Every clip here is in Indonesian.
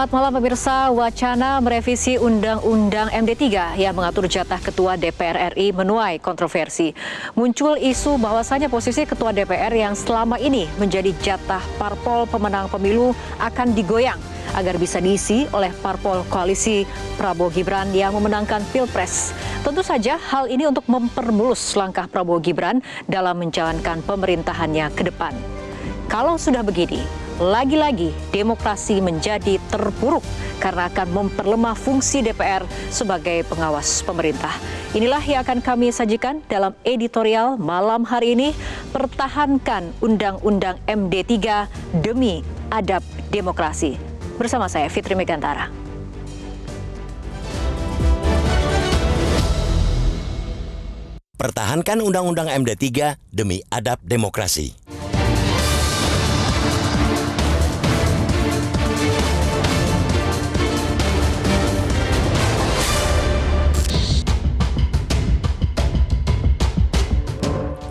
Selamat malam pemirsa. Wacana merevisi Undang-Undang MD3 yang mengatur jatah Ketua DPR RI menuai kontroversi. Muncul isu bahwasannya posisi Ketua DPR yang selama ini menjadi jatah parpol pemenang pemilu akan digoyang agar bisa diisi oleh parpol koalisi Prabowo Gibran yang memenangkan Pilpres. Tentu saja hal ini untuk mempermulus langkah Prabowo Gibran dalam menjalankan pemerintahannya ke depan. Kalau sudah begini, lagi-lagi demokrasi menjadi terpuruk karena akan memperlemah fungsi DPR sebagai pengawas pemerintah. Inilah yang akan kami sajikan dalam editorial malam hari ini. Pertahankan Undang-Undang MD3 demi adab demokrasi. Bersama saya Fitri Megantara. Pertahankan Undang-Undang MD3 demi adab demokrasi.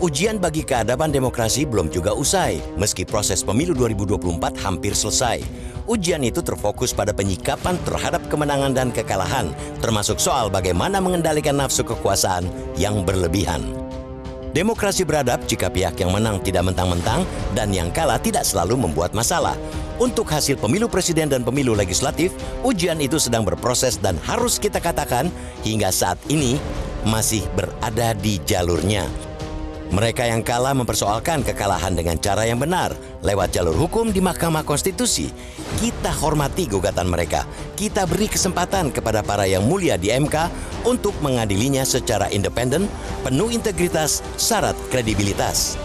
Ujian bagi keadaban demokrasi belum juga usai, meski proses pemilu 2024 hampir selesai. Ujian itu terfokus pada penyikapan terhadap kemenangan dan kekalahan, termasuk soal bagaimana mengendalikan nafsu kekuasaan yang berlebihan. Demokrasi beradab jika pihak yang menang tidak mentang-mentang dan yang kalah tidak selalu membuat masalah. Untuk hasil pemilu presiden dan pemilu legislatif, ujian itu sedang berproses dan harus kita katakan hingga saat ini masih berada di jalurnya. Mereka yang kalah mempersoalkan kekalahan dengan cara yang benar, lewat jalur hukum di Mahkamah Konstitusi. Kita hormati gugatan mereka. Kita beri kesempatan kepada para yang mulia di MK untuk mengadilinya secara independen, penuh integritas, syarat kredibilitas.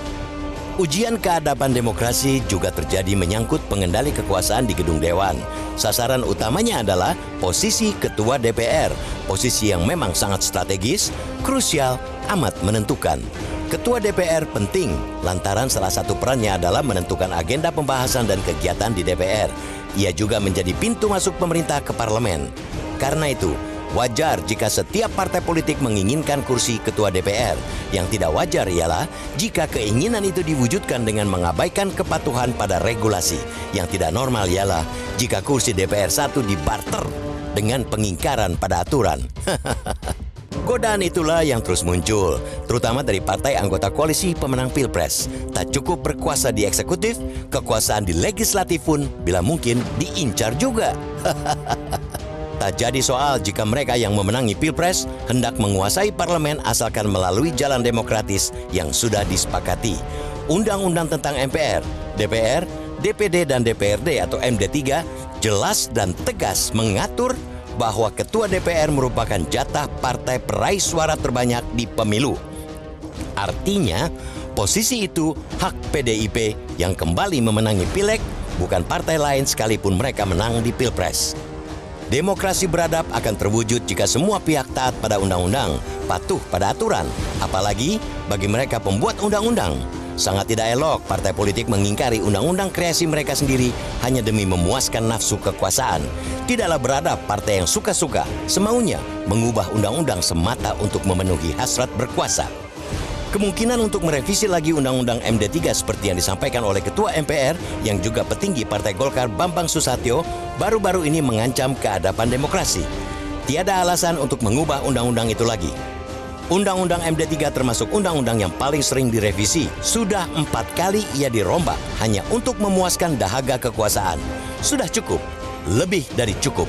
Ujian keadaban demokrasi juga terjadi menyangkut pengendali kekuasaan di gedung Dewan. Sasaran utamanya adalah posisi Ketua DPR, posisi yang memang sangat strategis, krusial, amat menentukan. Ketua DPR penting lantaran salah satu perannya adalah menentukan agenda pembahasan dan kegiatan di DPR. Ia juga menjadi pintu masuk pemerintah ke parlemen. Karena itu, wajar jika setiap partai politik menginginkan kursi Ketua DPR. Yang tidak wajar ialah jika keinginan itu diwujudkan dengan mengabaikan kepatuhan pada regulasi. Yang tidak normal ialah jika kursi DPR 1 dibarter dengan pengingkaran pada aturan. Godaan itulah yang terus muncul, terutama dari partai anggota koalisi pemenang Pilpres. Tak cukup berkuasa di eksekutif, kekuasaan di legislatif pun bila mungkin diincar juga. Tak jadi soal jika mereka yang memenangi Pilpres hendak menguasai parlemen asalkan melalui jalan demokratis yang sudah disepakati. Undang-undang tentang MPR, DPR, DPD dan DPRD atau MD3 jelas dan tegas mengatur bahwa Ketua DPR merupakan jatah partai peraih suara terbanyak di pemilu. Artinya, posisi itu hak PDIP yang kembali memenangi Pileg, bukan partai lain sekalipun mereka menang di Pilpres. Demokrasi beradab akan terwujud jika semua pihak taat pada undang-undang, patuh pada aturan, apalagi bagi mereka pembuat undang-undang. Sangat tidak elok partai politik mengingkari undang-undang kreasi mereka sendiri hanya demi memuaskan nafsu kekuasaan. Tidaklah beradab partai yang suka-suka, semaunya mengubah undang-undang semata untuk memenuhi hasrat berkuasa. Kemungkinan untuk merevisi lagi Undang-Undang MD3 seperti yang disampaikan oleh Ketua MPR yang juga petinggi Partai Golkar Bambang Susatyo baru-baru ini mengancam keadaban demokrasi. Tiada alasan untuk mengubah undang-undang itu lagi. Undang-Undang MD3 termasuk undang-undang yang paling sering direvisi. Sudah 4 kali ia dirombak hanya untuk memuaskan dahaga kekuasaan. Sudah cukup, lebih dari cukup.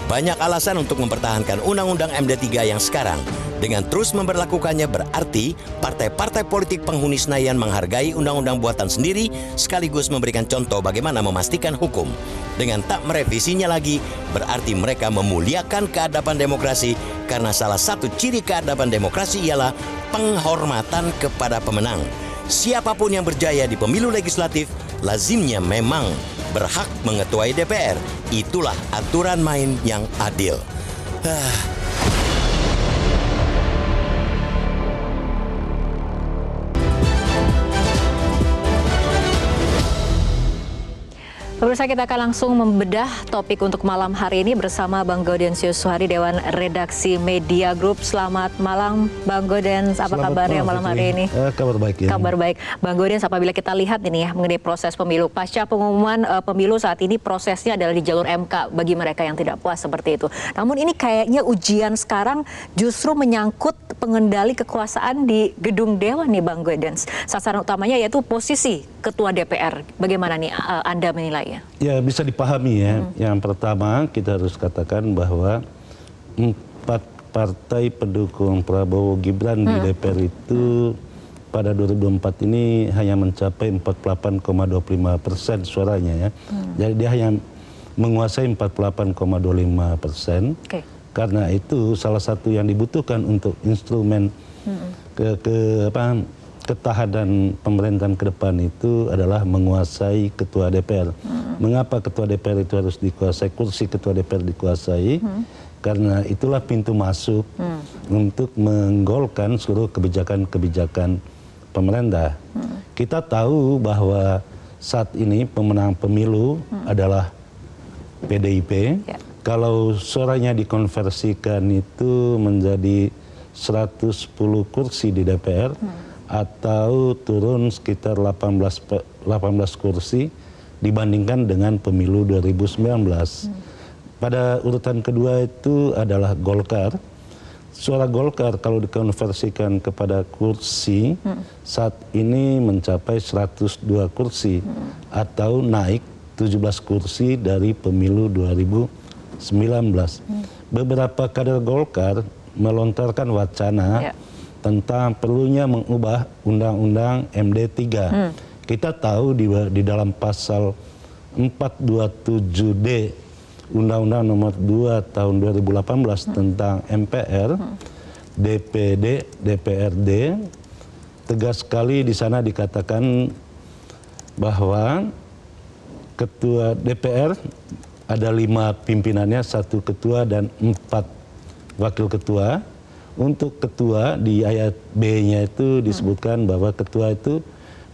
Banyak alasan untuk mempertahankan Undang-Undang MD3 yang sekarang. Dengan terus memberlakukannya berarti partai-partai politik penghuni Senayan menghargai undang-undang buatan sendiri sekaligus memberikan contoh bagaimana memastikan hukum. Dengan tak merevisinya lagi berarti mereka memuliakan keadaban demokrasi karena salah satu ciri keadaban demokrasi ialah penghormatan kepada pemenang. Siapapun yang berjaya di pemilu legislatif lazimnya memang berhak mengetuai DPR. Itulah aturan main yang adil. Pemirsa, kita akan langsung membedah topik untuk malam hari ini bersama Bang Gaudentius Suhadi, Dewan Redaksi Media Group. Selamat malam Bang Gaudens, apa kabarnya malam hari ini? Kabar baik ya. Kabar baik. Bang Gaudens, apabila kita lihat ini ya mengenai proses pemilu, pasca pengumuman pemilu saat ini prosesnya adalah di jalur MK bagi mereka yang tidak puas seperti itu. Namun ini kayaknya ujian sekarang justru menyangkut pengendali kekuasaan di gedung Dewan nih Bang Gaudens. Sasaran utamanya yaitu posisi Ketua DPR. Bagaimana nih Anda menilai? Ya, bisa dipahami ya. Yang pertama kita harus katakan bahwa 4 partai pendukung Prabowo Gibran di DPR itu pada 2024 ini hanya mencapai 48,25% suaranya ya. Jadi dia hanya menguasai 48,25%. Karena itu salah satu yang dibutuhkan untuk instrumen ketahanan pemerintahan ke depan itu adalah menguasai ketua DPR. Mengapa ketua DPR itu harus dikuasai, kursi ketua DPR dikuasai? Karena itulah pintu masuk untuk menggolkan seluruh kebijakan-kebijakan pemerintah. Kita tahu bahwa saat ini pemenang pemilu adalah PDIP. Kalau suaranya dikonversikan itu menjadi 110 kursi di DPR, atau turun sekitar 18 kursi dibandingkan dengan pemilu 2019. Pada urutan kedua itu adalah Golkar. Suara Golkar kalau dikonversikan kepada kursi saat ini mencapai 102 kursi atau naik 17 kursi dari pemilu 2019. Beberapa kader Golkar melontarkan wacana tentang perlunya mengubah Undang-Undang MD3. Kita tahu di dalam pasal 427D Undang-Undang nomor 2 tahun 2018 tentang MPR, DPD, DPRD, tegas sekali di sana dikatakan bahwa ketua DPR ada 5 pimpinannya, 1 ketua dan 4 wakil ketua. Untuk ketua di ayat B-nya itu disebutkan bahwa ketua itu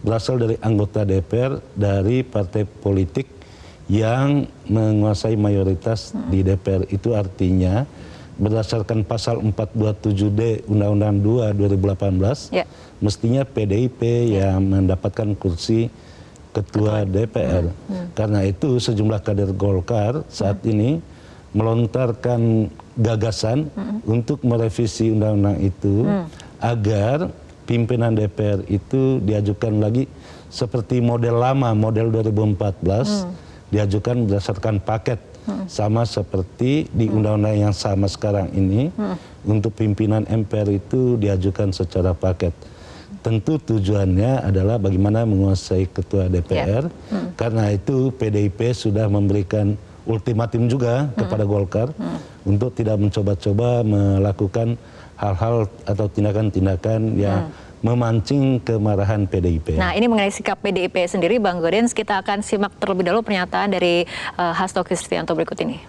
berasal dari anggota DPR dari partai politik yang menguasai mayoritas di DPR. Itu artinya berdasarkan pasal 427D Undang-Undang 2 2018 mestinya PDIP yang mendapatkan kursi ketua DPR. Karena itu sejumlah kader Golkar saat ini melontarkan gagasan untuk merevisi undang-undang itu agar pimpinan DPR itu diajukan lagi seperti model lama, model 2014, diajukan berdasarkan paket, sama seperti di undang-undang yang sama sekarang ini, untuk pimpinan MPR itu diajukan secara paket. Tentu tujuannya adalah bagaimana menguasai ketua DPR, karena itu PDIP sudah memberikan ultimatum juga kepada Golkar untuk tidak mencoba-coba melakukan hal-hal atau tindakan-tindakan yang memancing kemarahan PDIP. Nah, ini mengenai sikap PDIP sendiri, Bang Gaudens, kita akan simak terlebih dahulu pernyataan dari Hasto Kristianto berikut ini.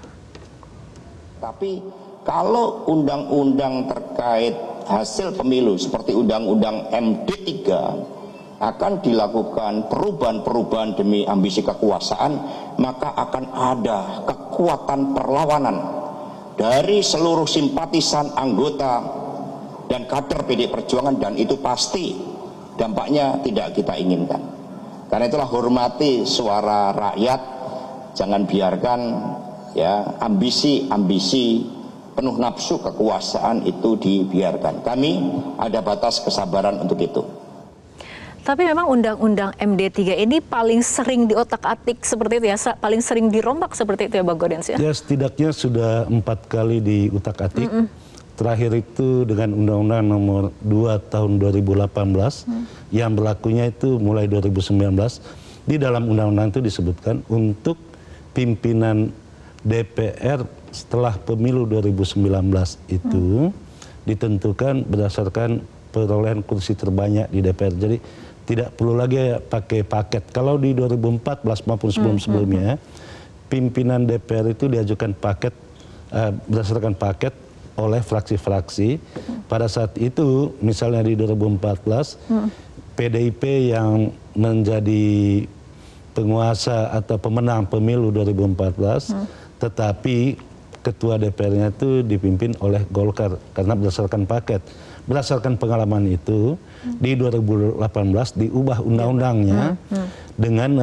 Tapi kalau undang-undang terkait hasil pemilu seperti undang-undang MD3 akan dilakukan perubahan-perubahan demi ambisi kekuasaan, maka akan ada kekuatan perlawanan dari seluruh simpatisan, anggota, dan kader PDI Perjuangan, dan itu pasti dampaknya tidak kita inginkan. Karena itulah hormati suara rakyat, jangan biarkan ya ambisi-ambisi penuh nafsu kekuasaan itu dibiarkan. Kami ada batas kesabaran untuk itu. Tapi memang Undang-Undang MD3 ini paling sering diotak-atik seperti itu ya, paling sering dirombak seperti itu ya Bang Gaudens ya? Ya, setidaknya sudah 4 kali diutak-atik. Terakhir itu dengan Undang-Undang nomor 2 tahun 2018 yang berlakunya itu mulai 2019. Di dalam Undang-Undang itu disebutkan untuk pimpinan DPR setelah pemilu 2019 itu ditentukan berdasarkan perolehan kursi terbanyak di DPR. Jadi tidak perlu lagi pakai paket. Kalau di 2014 maupun sebelum-sebelumnya, pimpinan DPR itu diajukan paket berdasarkan paket oleh fraksi-fraksi. Pada saat itu, misalnya di 2014, PDIP yang menjadi penguasa atau pemenang pemilu 2014, tetapi ketua DPR-nya itu dipimpin oleh Golkar karena berdasarkan paket. Berdasarkan pengalaman itu, di 2018 diubah undang-undangnya dengan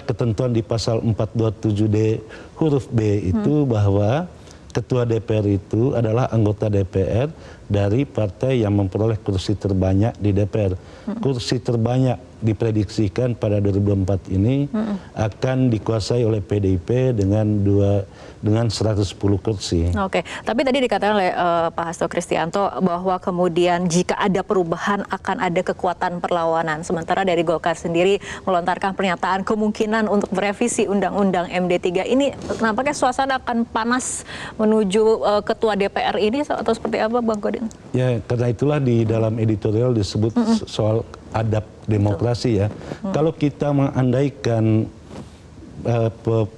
ketentuan di pasal 427D huruf B itu bahwa ketua DPR itu adalah anggota DPR dari partai yang memperoleh kursi terbanyak di DPR. Kursi terbanyak diprediksikan pada 2024 ini akan dikuasai oleh PDIP dengan 110 kursi. Oke, tapi tadi dikatakan oleh Pak Hasto Kristianto bahwa kemudian jika ada perubahan akan ada kekuatan perlawanan. Sementara dari Golkar sendiri melontarkan pernyataan kemungkinan untuk merevisi Undang-Undang MD3. Ini nampaknya suasana akan panas menuju ketua DPR ini atau seperti apa, Bang Godin? Ya, karena itulah di dalam editorial disebut soal adab demokrasi ya. Kalau kita mengandaikan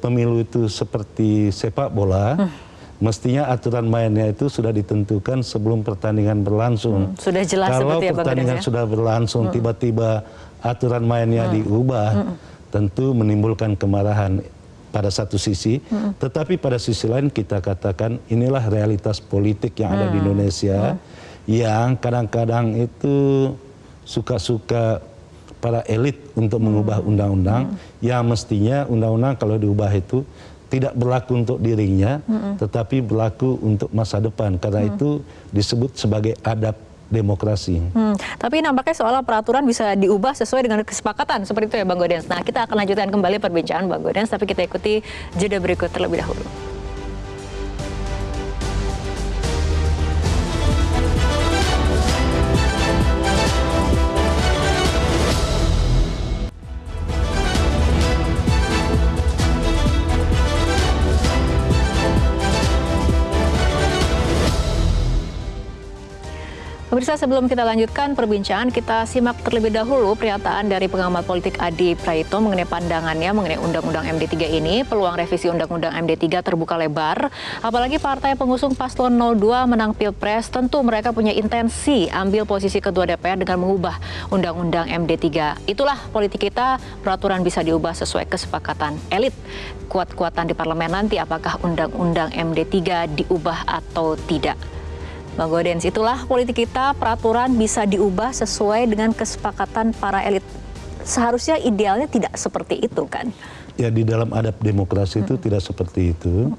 pemilu itu seperti sepak bola, mestinya aturan mainnya itu sudah ditentukan sebelum pertandingan berlangsung. Sudah jelas kalau seperti ya, Bang pertandingan Godin, ya? sudah berlangsung, tiba-tiba aturan mainnya diubah, tentu menimbulkan kemarahan pada satu sisi. Tetapi pada sisi lain kita katakan inilah realitas politik yang ada di Indonesia, yang kadang-kadang itu suka-suka para elit untuk mengubah undang-undang, yang mestinya undang-undang kalau diubah itu tidak berlaku untuk dirinya, tetapi berlaku untuk masa depan. Karena itu disebut sebagai adab demokrasi. Tapi nampaknya soal peraturan bisa diubah sesuai dengan kesepakatan, seperti itu ya Bang Godin. Nah, kita akan lanjutkan kembali perbincangan Bang Godin, tapi kita ikuti jeda berikut terlebih dahulu. Pemirsa, sebelum kita lanjutkan perbincangan, kita simak terlebih dahulu pernyataan dari pengamat politik Adi Praitno mengenai pandangannya mengenai Undang-Undang MD3 ini. Peluang revisi Undang-Undang MD3 terbuka lebar, apalagi partai pengusung Paslon 02 menang Pilpres, tentu mereka punya intensi ambil posisi ketua DPR dengan mengubah Undang-Undang MD3. Itulah politik kita, peraturan bisa diubah sesuai kesepakatan elit. Kuat-kuatan di parlemen nanti apakah Undang-Undang MD3 diubah atau tidak. Bang Godin, itulah politik kita, peraturan bisa diubah sesuai dengan kesepakatan para elit. Seharusnya idealnya tidak seperti itu kan? Ya, di dalam adab demokrasi itu tidak seperti itu.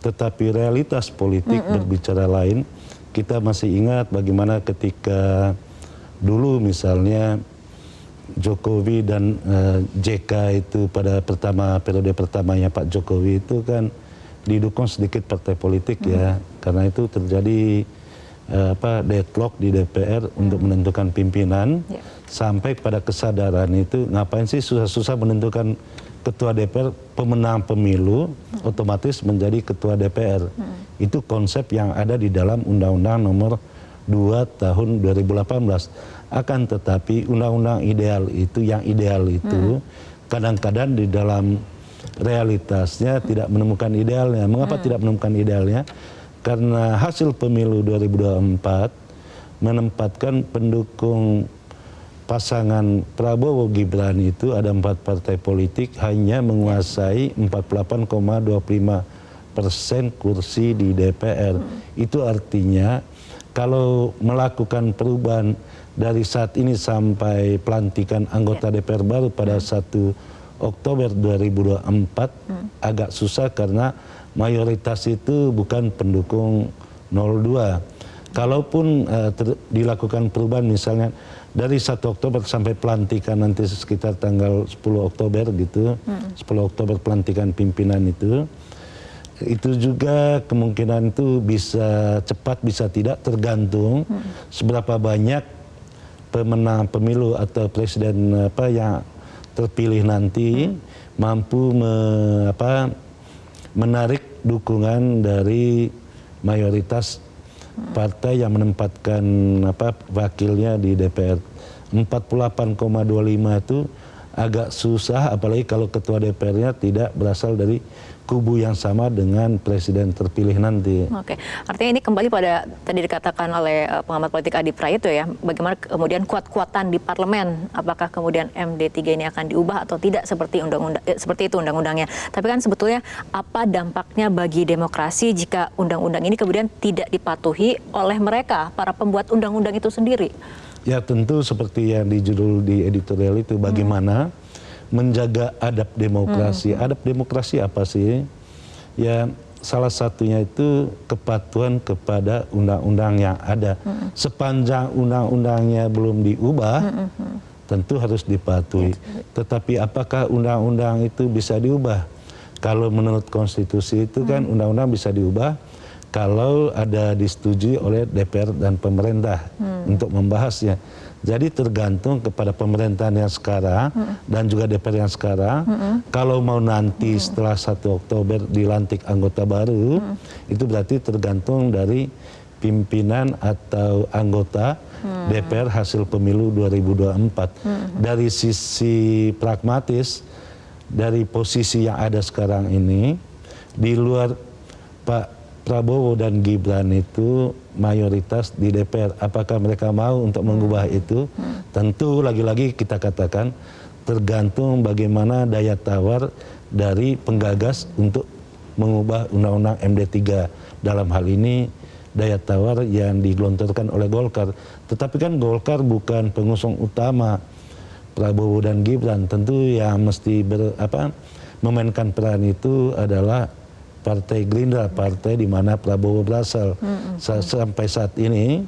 Tetapi realitas politik berbicara lain. Kita masih ingat bagaimana ketika dulu misalnya Jokowi dan JK itu pada periode pertamanya Pak Jokowi itu kan didukung sedikit partai politik ya. Karena itu terjadi deadlock di DPR untuk menentukan pimpinan, sampai pada kesadaran itu ngapain sih susah-susah menentukan ketua DPR, pemenang pemilu otomatis menjadi ketua DPR. Itu konsep yang ada di dalam Undang-Undang Nomor 2 Tahun 2018. Akan tetapi undang-undang ideal itu, yang ideal itu kadang-kadang di dalam realitasnya tidak menemukan idealnya. Mengapa tidak menemukan idealnya? Karena hasil pemilu 2024 menempatkan pendukung pasangan Prabowo Gibran itu ada 4 partai politik hanya menguasai 48,25% kursi di DPR. Itu artinya kalau melakukan perubahan dari saat ini sampai pelantikan anggota DPR baru pada 1 Oktober 2024 agak susah karena mayoritas itu bukan pendukung 02. Kalaupun dilakukan perubahan misalnya dari 1 Oktober sampai pelantikan nanti sekitar tanggal 10 Oktober gitu, 10 Oktober pelantikan pimpinan itu juga kemungkinan itu bisa cepat bisa tidak, tergantung seberapa banyak pemenang pemilu atau presiden yang terpilih nanti mampu menarik dukungan dari mayoritas partai yang menempatkan wakilnya di DPR. 48,25 itu agak susah, apalagi kalau ketua DPR-nya tidak berasal dari kubu yang sama dengan presiden terpilih nanti. Oke, artinya ini kembali pada tadi dikatakan oleh pengamat politik Adi Prayitno ya, bagaimana kemudian kuat-kuatan di parlemen, apakah kemudian MD3 ini akan diubah atau tidak seperti seperti itu undang-undangnya. Tapi kan sebetulnya apa dampaknya bagi demokrasi jika undang-undang ini kemudian tidak dipatuhi oleh mereka, para pembuat undang-undang itu sendiri? Ya tentu seperti yang di judul di editorial itu, bagaimana menjaga adab demokrasi. Adab demokrasi apa sih? Ya salah satunya itu kepatuhan kepada undang-undang yang ada. Sepanjang undang-undangnya belum diubah, tentu harus dipatuhi. Tetapi apakah undang-undang itu bisa diubah? Kalau menurut konstitusi itu kan undang-undang bisa diubah kalau ada disetujui oleh DPR dan pemerintah untuk membahasnya. Jadi tergantung kepada pemerintahan yang sekarang dan juga DPR yang sekarang. Kalau mau nanti setelah 1 Oktober dilantik anggota baru, itu berarti tergantung dari pimpinan atau anggota DPR hasil pemilu 2024. Dari sisi pragmatis, dari posisi yang ada sekarang ini, di luar Pak Prabowo dan Gibran itu mayoritas di DPR. Apakah mereka mau untuk mengubah itu? Tentu lagi-lagi kita katakan tergantung bagaimana daya tawar dari penggagas untuk mengubah Undang-Undang MD3. Dalam hal ini daya tawar yang digelontorkan oleh Golkar. Tetapi kan Golkar bukan pengusung utama Prabowo dan Gibran. Tentu yang mesti memainkan peran itu adalah Partai Gerindra, partai di mana Prabowo berasal. Sampai saat ini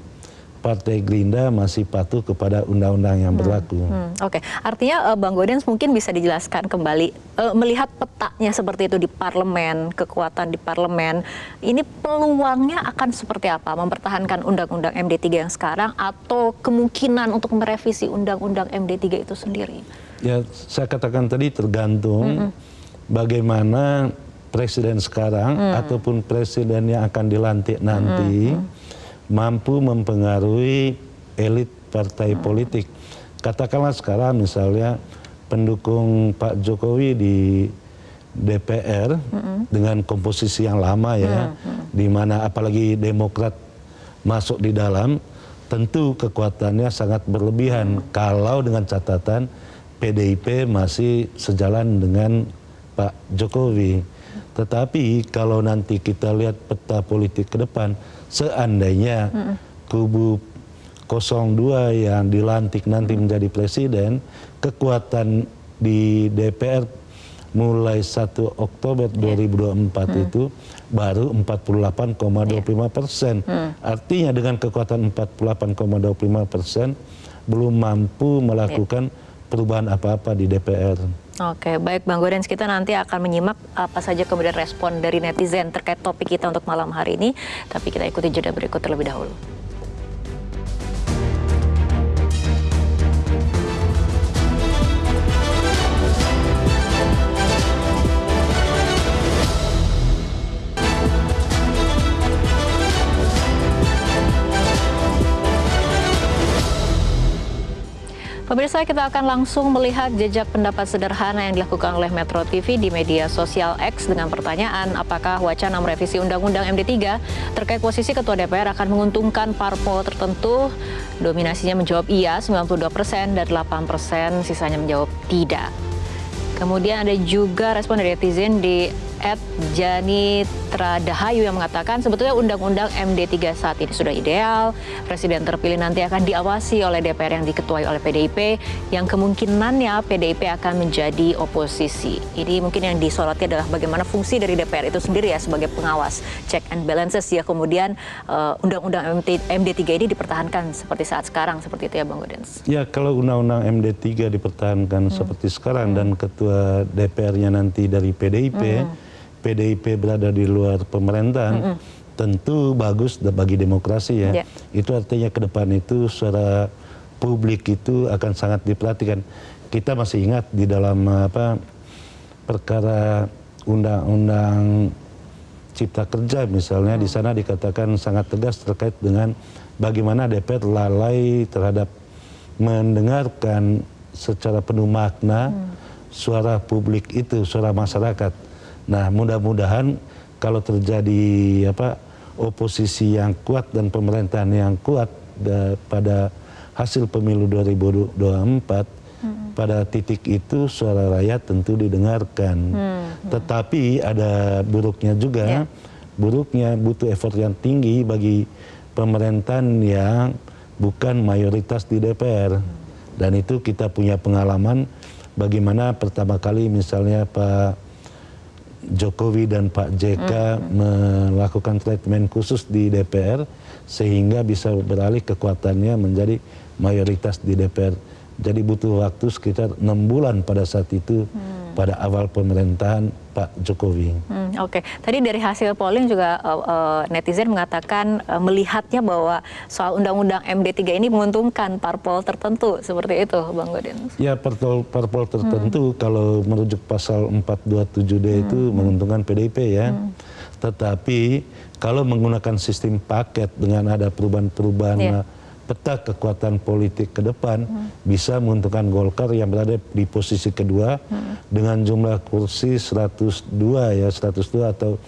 Partai Gerindra masih patuh kepada undang-undang yang berlaku. Oke, artinya Bang Gaudens mungkin bisa dijelaskan kembali melihat petanya seperti itu di parlemen, kekuatan di parlemen, ini peluangnya akan seperti apa? Mempertahankan undang-undang MD3 yang sekarang atau kemungkinan untuk merevisi undang-undang MD3 itu sendiri? Ya, saya katakan tadi tergantung bagaimana presiden sekarang ataupun presiden yang akan dilantik nanti mampu mempengaruhi elit partai politik. Katakanlah sekarang misalnya pendukung Pak Jokowi di DPR dengan komposisi yang lama ya, di mana apalagi Demokrat masuk di dalam, tentu kekuatannya sangat berlebihan kalau dengan catatan PDIP masih sejalan dengan Pak Jokowi. Tetapi kalau nanti kita lihat peta politik ke depan, seandainya kubu 02 yang dilantik nanti menjadi presiden, kekuatan di DPR mulai 1 Oktober 2024 itu baru 48,25%. Artinya dengan kekuatan 48,25% belum mampu melakukan perubahan apa-apa di DPR. Oke, baik Bang Gaudens, kita nanti akan menyimak apa saja kemudian respon dari netizen terkait topik kita untuk malam hari ini. Tapi kita ikuti jeda berikut terlebih dahulu. Pemirsa, kita akan langsung melihat jejak pendapat sederhana yang dilakukan oleh Metro TV di media sosial X dengan pertanyaan apakah wacana merevisi Undang-Undang MD3 terkait posisi Ketua DPR akan menguntungkan parpol tertentu. Dominasinya menjawab iya 92% dan 8% sisanya menjawab tidak. Kemudian ada juga respon dari netizen di @Janitra-Dahayu yang mengatakan sebetulnya Undang-Undang MD3 saat ini sudah ideal. Presiden terpilih nanti akan diawasi oleh DPR yang diketuai oleh PDIP, yang kemungkinannya PDIP akan menjadi oposisi. Ini mungkin yang disoroti adalah bagaimana fungsi dari DPR itu sendiri ya sebagai pengawas, check and balances ya. Kemudian Undang-Undang MD3 ini dipertahankan seperti saat sekarang, seperti itu ya Bang Gaudens? Ya, kalau Undang-Undang MD3 dipertahankan seperti sekarang dan ketua DPR-nya nanti dari PDIP, PDIP berada di luar pemerintahan, tentu bagus bagi demokrasi ya. Itu artinya ke depan itu suara publik itu akan sangat diperhatikan. Kita masih ingat di dalam perkara Undang-Undang Cipta Kerja misalnya, di sana dikatakan sangat tegas terkait dengan bagaimana DPR lalai terhadap mendengarkan secara penuh makna suara publik itu, suara masyarakat. Nah, mudah-mudahan kalau terjadi oposisi yang kuat dan pemerintahan yang kuat pada hasil pemilu 2024, pada titik itu suara rakyat tentu didengarkan. Tetapi ada buruknya juga, buruknya butuh effort yang tinggi bagi pemerintahan yang bukan mayoritas di DPR. Dan itu kita punya pengalaman bagaimana pertama kali misalnya Pak Jokowi dan Pak JK melakukan treatment khusus di DPR sehingga bisa beralih kekuatannya menjadi mayoritas di DPR. Jadi butuh waktu sekitar 6 bulan pada saat itu pada awal pemerintahan Pak Jokowi. Oke, tadi dari hasil polling juga netizen mengatakan melihatnya bahwa soal undang-undang MD3 ini menguntungkan parpol tertentu, seperti itu Bang Godin. Ya, parpol tertentu kalau merujuk pasal 427D itu menguntungkan PDIP ya. Tetapi kalau menggunakan sistem paket dengan ada perubahan-perubahan peta kekuatan politik ke depan bisa menguntungkan Golkar yang berada di posisi kedua dengan jumlah kursi 102 atau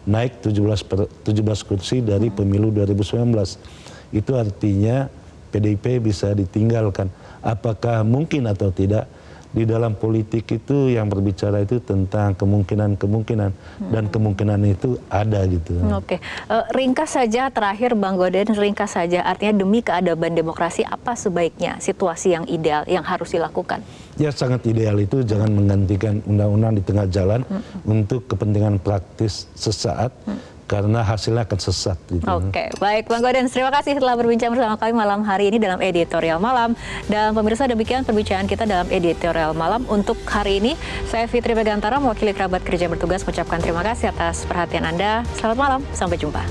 naik 17 kursi dari pemilu 2019. Itu artinya PDIP bisa ditinggalkan. Apakah mungkin atau tidak? Di dalam politik itu yang berbicara itu tentang kemungkinan-kemungkinan dan kemungkinan itu ada gitu. Oke, ringkas saja terakhir Bang Godin, ringkas saja artinya demi keadaban demokrasi apa sebaiknya situasi yang ideal yang harus dilakukan? Ya sangat ideal itu jangan menggantikan undang-undang di tengah jalan untuk kepentingan praktis sesaat. Karena hasilnya akan sesat. Gitu. Oke, baik Bang Godin, terima kasih telah berbincang bersama kami malam hari ini dalam editorial malam. Dan pemirsa demikian perbincangan kita dalam editorial malam untuk hari ini. Saya Fitri Begantara, mewakili kerabat kerja bertugas, mengucapkan terima kasih atas perhatian Anda. Selamat malam, sampai jumpa.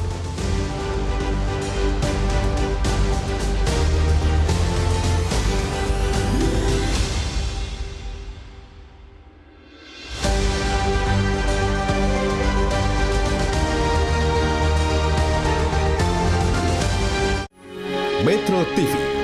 Metro TV